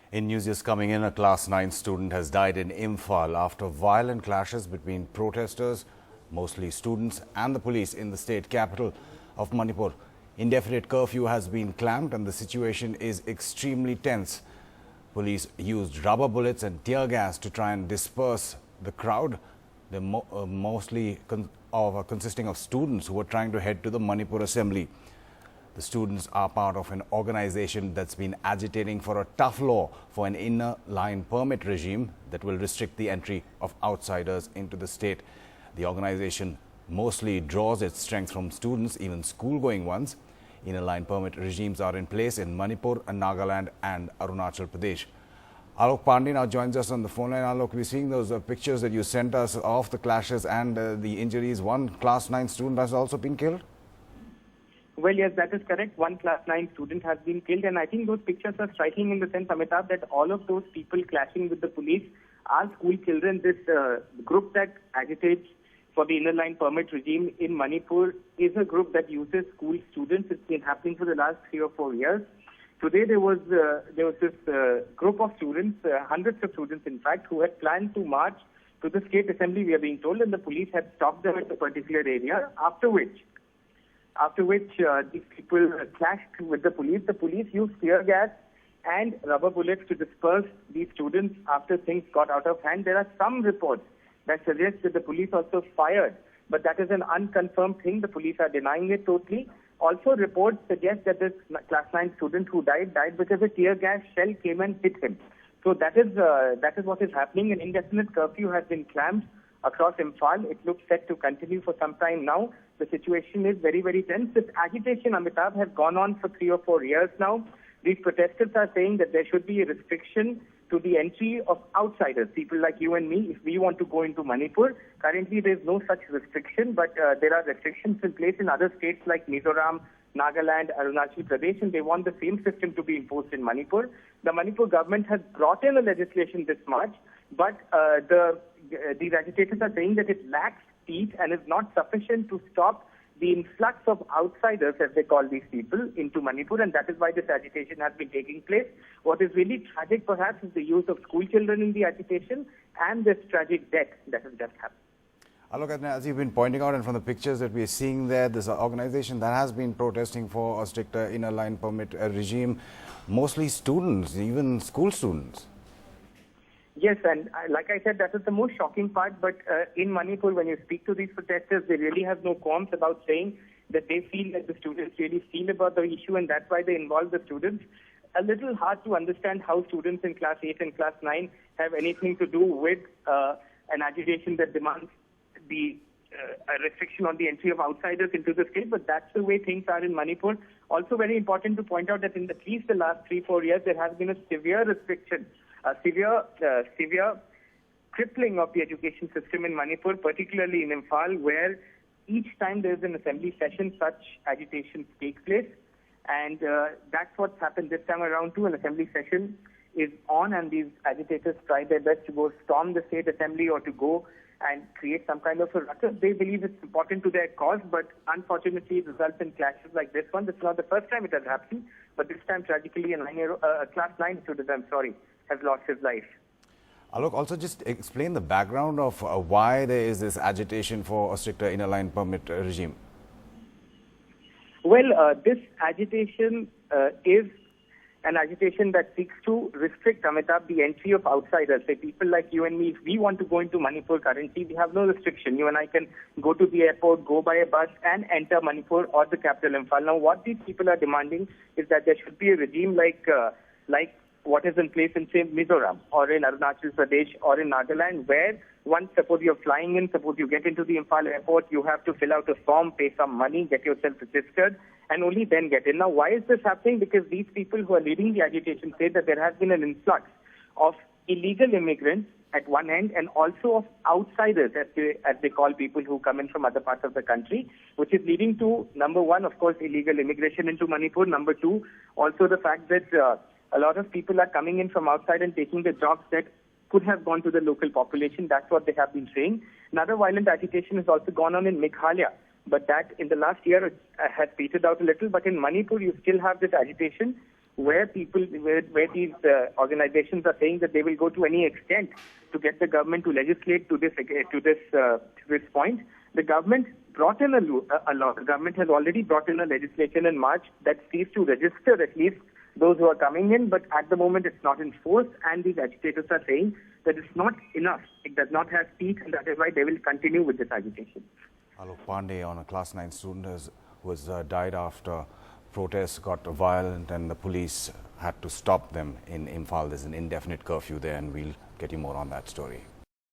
In news just coming in, a class 9 student has died in Imphal after violent clashes between protesters, mostly students, and the police in the state capital of Manipur. Indefinite curfew has been clamped and the situation is extremely tense. Police used rubber bullets and tear gas to try and disperse the crowd. They're mostly consisting of students who were trying to head to the Manipur assembly. The students are part of an organization that's been agitating for a tough law for an inner line permit regime that will restrict the entry of outsiders into the state. The organization mostly draws its strength from students, even school-going ones. Inner line permit regimes are in place in Manipur, Nagaland and Arunachal Pradesh. Alok Pandey now joins us on the phone line. Alok, we're seeing those pictures that you sent us of the clashes and the injuries. One class 9 student has also been killed? Well, yes, that is correct. One class 9 student has been killed, and I think those pictures are striking in the sense, Amitabh, that all of those people clashing with the police are school children. This group that agitates for the inner line permit regime in Manipur is a group that uses school students. It's been happening for the last 3 or 4 years. Today there was this group of students, hundreds of students in fact, who had planned to march to the state assembly, we are being told, and the police had stopped them at a particular area, after which these people clashed with the police. The police used tear gas and rubber bullets to disperse these students after things got out of hand. There are some reports that suggest that the police also fired, but that is an unconfirmed thing. The police are denying it totally. Also, reports suggest that this class 9 student who died because a tear gas shell came and hit him. So that is what is happening. An indefinite curfew has been clamped across Imphal. It looks set to continue for some time now. The situation is very, very tense. This agitation, Amitabh, has gone on for 3 or 4 years now. These protesters are saying that there should be a restriction to the entry of outsiders, people like you and me, if we want to go into Manipur. Currently, there is no such restriction, but there are restrictions in place in other states like Mizoram, Nagaland, Arunachal Pradesh, and they want the same system to be imposed in Manipur. The Manipur government has brought in a legislation this March, but these agitators are saying that it lacks teeth and is not sufficient to stop the influx of outsiders, as they call these people, into Manipur, and that is why this agitation has been taking place. What is really tragic, perhaps, is the use of school children in the agitation and this tragic death that has just happened. Alok, as you've been pointing out, and from the pictures that we're seeing there, this organization that has been protesting for a stricter inner line permit regime, mostly students, even school students. Yes, and like I said, that is the most shocking part. But in Manipur, when you speak to these protesters, they really have no qualms about saying that they feel that the students really feel about the issue, and that's why they involve the students. A little hard to understand how students in class 8 and class 9 have anything to do with an agitation that demands the a restriction on the entry of outsiders into the state, but that's the way things are in Manipur. Also very important to point out that in at least the last 3-4 years, there has been a severe restriction, a severe crippling of the education system in Manipur, particularly in Imphal, where each time there is an assembly session, such agitations take place. And that's what's happened this time around too. An assembly session is on, and these agitators try their best to go storm the state assembly or to go and create some kind of a ruckus. They believe it's important to their cause, but unfortunately it results in clashes like this one. This is not the first time it has happened, but this time tragically a class 9 student, has lost his life. Alok, also just explain the background of why there is this agitation for a stricter inner line permit regime. Well, this agitation is an agitation that seeks to restrict, Amitabh, the entry of outsiders. Say people like you and me, if we want to go into Manipur currently, we have no restriction. You and I can go to the airport, go by a bus and enter Manipur or the capital Imphal. Now, what these people are demanding is that there should be a regime like what is in place in, say, Mizoram or in Arunachal Pradesh or in Nagaland, where once, suppose you're flying in, suppose you get into the Imphal airport, you have to fill out a form, pay some money, get yourself registered, and only then get in. Now, why is this happening? Because these people who are leading the agitation say that there has been an influx of illegal immigrants at one end and also of outsiders, as they call people who come in from other parts of the country, which is leading to, number one, of course, illegal immigration into Manipur. Number two, also the fact that a lot of people are coming in from outside and taking the jobs that could have gone to the local population. That's what they have been saying. Another violent agitation has also gone on in Meghalaya, but that in the last year has petered out a little. But in Manipur, you still have this agitation where these organizations are saying that they will go to any extent to get the government to legislate to this point. The government brought in a law. The government has already brought in a legislation in March that seeks to register at least those who are coming in, but at the moment it's not enforced, and these agitators are saying that it's not enough. It does not have teeth, and that is why they will continue with this agitation. Alok Pandey, on a class 9 student who has died after protests got violent and the police had to stop them in Imphal. There's an indefinite curfew there, and we'll get you more on that story.